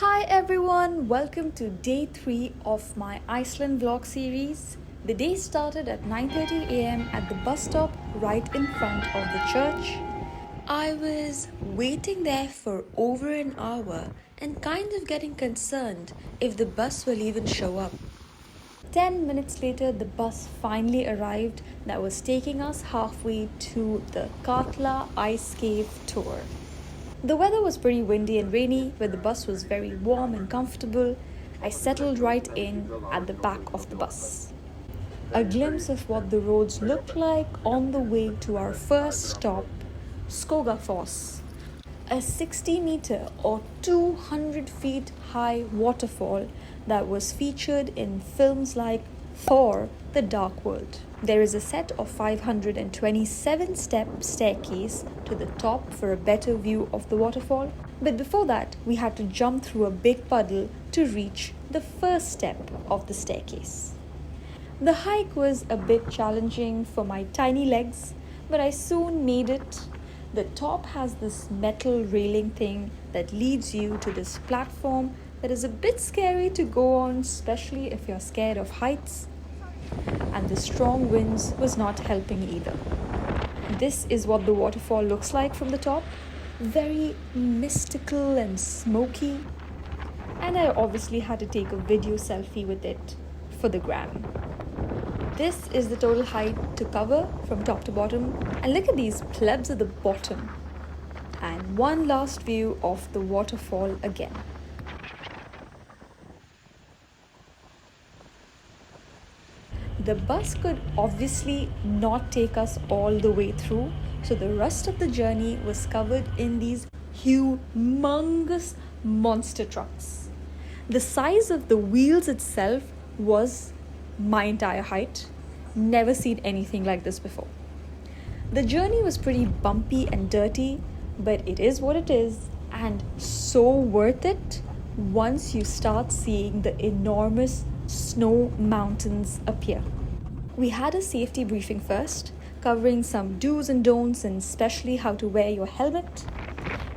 Hi everyone, welcome to day 3 of my Iceland vlog series. The day started at 9:30 a.m. at the bus stop right in front of the church. I was waiting there for over an hour and kind of getting concerned if the bus will even show up. 10 minutes later, the bus finally arrived that was taking us halfway to the Katla Ice Cave tour. The weather was pretty windy and rainy, but the bus was very warm and comfortable. I settled right in at the back of the bus. A glimpse of what the roads looked like on the way to our first stop, Skogafoss, a 60-meter or 200 feet high waterfall that was featured in films like Thor: The Dark World. There is a set of 527-step staircase to the top for a better view of the waterfall. But before that, we had to jump through a big puddle to reach the first step of the staircase. The hike was a bit challenging for my tiny legs, but I soon made it. The top has this metal railing thing that leads you to this platform that is a bit scary to go on, especially if you're scared of heights. And the strong winds was not helping either. This is what the waterfall looks like from the top. Very mystical and smoky. And I obviously had to take a video selfie with it for the gram. This is the total height to cover from top to bottom. And look at these plebs at the bottom. And one last view of the waterfall again. The bus could obviously not take us all the way through, so the rest of the journey was covered in these humongous monster trucks. The size of the wheels itself was my entire height. Never seen anything like this before. The journey was pretty bumpy and dirty, but it is what it is, and so worth it once you start seeing the enormous snow mountains appear. We had a safety briefing first, covering some do's and don'ts and especially how to wear your helmet.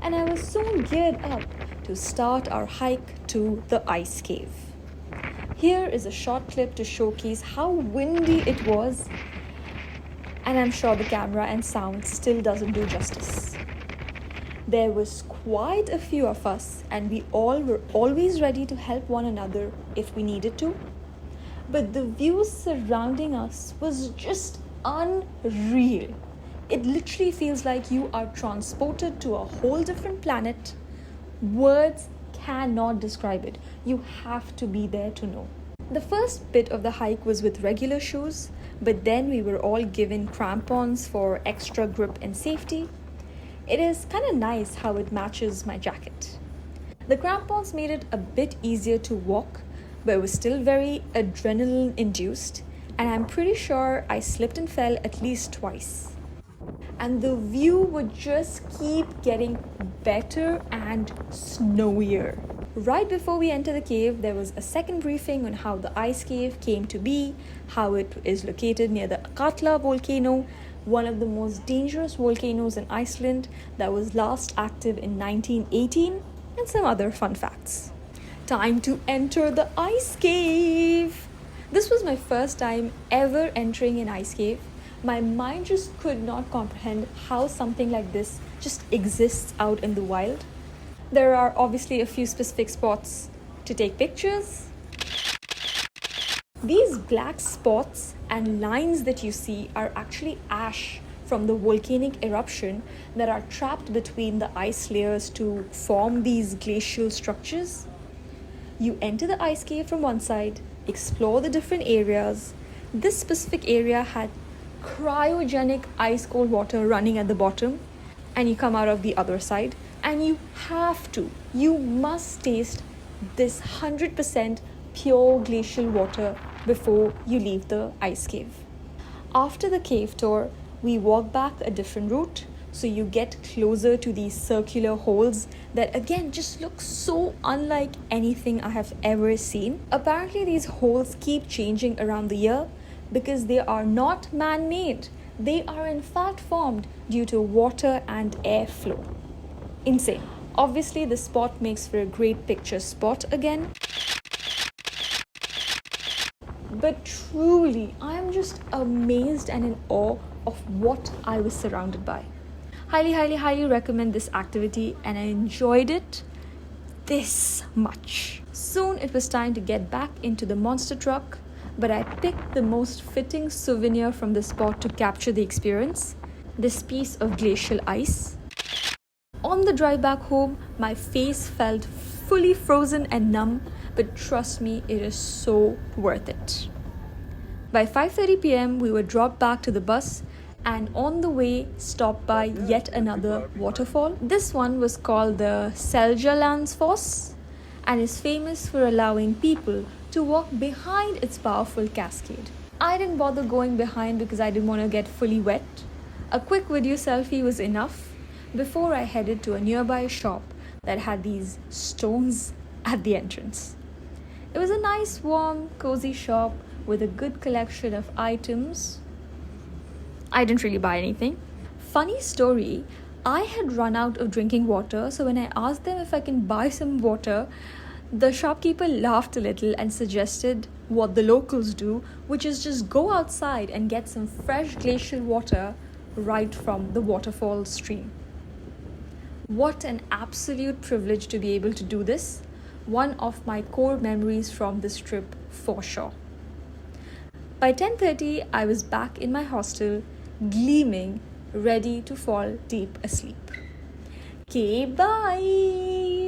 And I was soon geared up to start our hike to the ice cave. Here is a short clip to showcase how windy it was, and I'm sure the camera and sound still doesn't do justice. There was quite a few of us, and we all were always ready to help one another if we needed to. But the views surrounding us was just unreal. It literally feels like you are transported to a whole different planet. Words cannot describe it. You have to be there to know. The first bit of the hike was with regular shoes, but then we were all given crampons for extra grip and safety. It is kind of nice how it matches my jacket. The crampons made it a bit easier to walk, but it was still very adrenaline induced, and I'm pretty sure I slipped and fell at least twice. And the view would just keep getting better and snowier. Right before we enter the cave, there was a second briefing on how the ice cave came to be, how it is located near the Katla volcano, one of the most dangerous volcanoes in Iceland that was last active in 1918, and some other fun facts. Time to enter the ice cave! This was my first time ever entering an ice cave. My mind just could not comprehend how something like this just exists out in the wild. There are obviously a few specific spots to take pictures. These black spots and lines that you see are actually ash from the volcanic eruption that are trapped between the ice layers to form these glacial structures. You enter the ice cave from one side, explore the different areas. This specific area had cryogenic ice cold water running at the bottom, and you come out of the other side, and you must taste this 100% pure glacial water before you leave the ice cave. After the cave tour, we walk back a different route, so you get closer to these circular holes that again just look so unlike anything I have ever seen. Apparently these holes keep changing around the year because they are not man-made. They are in fact formed due to water and air flow. Insane. Obviously, the spot makes for a great picture spot again. But truly, I am just amazed and in awe of what I was surrounded by. Highly, highly, highly recommend this activity, and I enjoyed it this much. Soon it was time to get back into the monster truck, but I picked the most fitting souvenir from the spot to capture the experience, this piece of glacial ice. On the drive back home, my face felt fully frozen and numb, but trust me, it is so worth it. By 5:30 p.m., we were dropped back to the bus and on the way stopped by yet another waterfall. This one was called the Seljalandsfoss and is famous for allowing people to walk behind its powerful cascade. I didn't bother going behind because I didn't want to get fully wet. A quick video selfie was enough before I headed to a nearby shop that had these stones at the entrance. It was a nice, warm, cozy shop with a good collection of items. I didn't really buy anything. Funny story, I had run out of drinking water, so when I asked them if I can buy some water, the shopkeeper laughed a little and suggested what the locals do, which is just go outside and get some fresh glacial water right from the waterfall stream. What an absolute privilege to be able to do this. One of my core memories from this trip for sure. By 10:30, I was back in my hostel, gleaming, ready to fall deep asleep. Okay, bye!